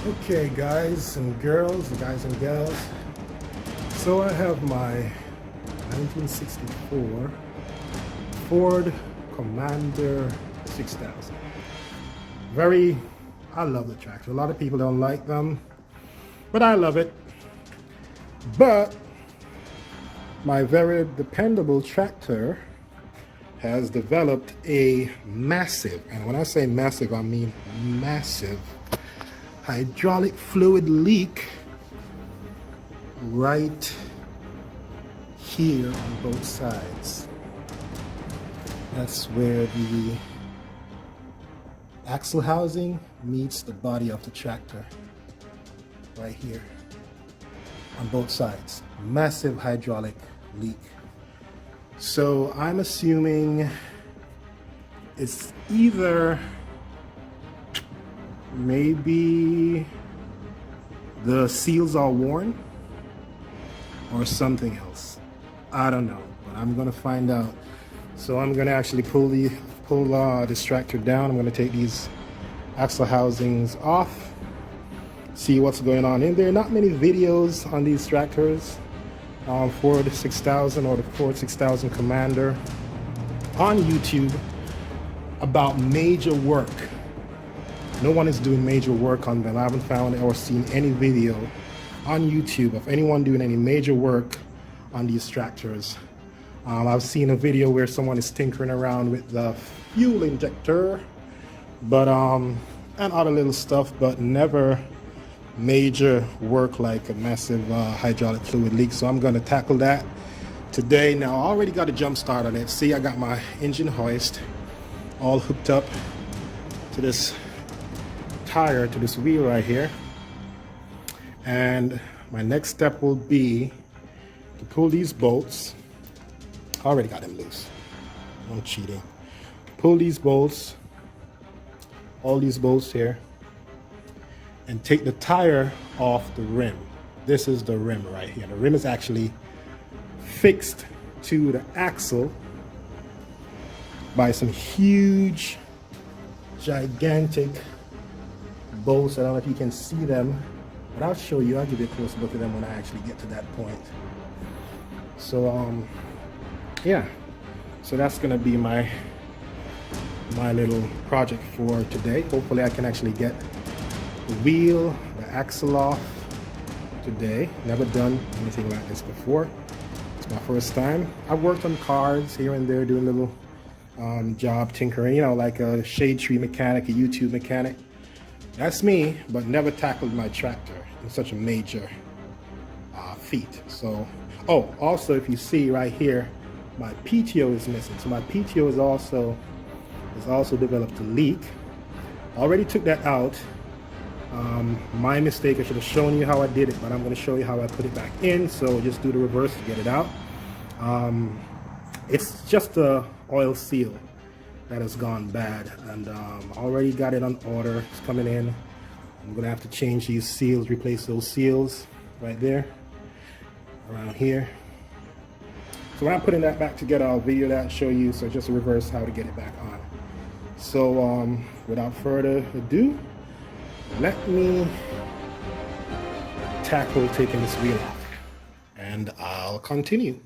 Okay, guys and girls, so I have my 1964 Ford Commander 6000. I love the tractor. A lot of people don't like them, but I love it. But my very dependable tractor has developed a massive, and when I say massive, I mean massive, hydraulic fluid leak right here on both sides. That's where the axle housing meets the body of the tractor, right here on both sides. Massive hydraulic leak. So I'm assuming it's either maybe the seals are worn or something else. I don't know, but I'm gonna find out. So I'm gonna actually pull this tractor down. I'm gonna take these axle housings off, see what's going on in there. Not many videos on these tractors, Ford 6000 or the Ford 6000 Commander on YouTube about major work. No one is doing major work on them. I haven't found or seen any video on YouTube of anyone doing any major work on these tractors. I've seen a video where someone is tinkering around with the fuel injector, but and other little stuff, but never major work like a massive hydraulic fluid leak. So I'm going to tackle that today. Now I already got a jump start on it. See, I got my engine hoist all hooked up to this tire, to this wheel right here, and my next step will be to pull these bolts. I already got them loose, I'm cheating. Pull these bolts, all these bolts here, and take the tire off the rim. This is the rim right here. The rim is actually fixed to the axle by some huge, gigantic bolts. I don't know if you can see them, but I'll show you. I'll give you a close look at them when I actually get to that point. So yeah, so that's gonna be my little project for today. Hopefully I can actually get the wheel, the axle off today. Never done anything like this before. It's my first time. I've worked on cars here and there, doing little job tinkering, you know, like a shade tree mechanic, a YouTube mechanic. That's me, but never tackled my tractor in such a major feat. So, oh, also if you see right here, my PTO is missing. So my PTO is also developed a leak. Already took that out. My mistake. I should have shown you how I did it, but I'm going to show you how I put it back in. So just do the reverse to get it out. It's just the oil seal that has gone bad, and already got it on order. It's coming in. I'm gonna have to change these seals, replace those seals right there, around here. So when I'm putting that back together, I'll video that, show you. So just reverse how to get it back on. So without further ado, let me tackle taking this wheel off, and I'll continue.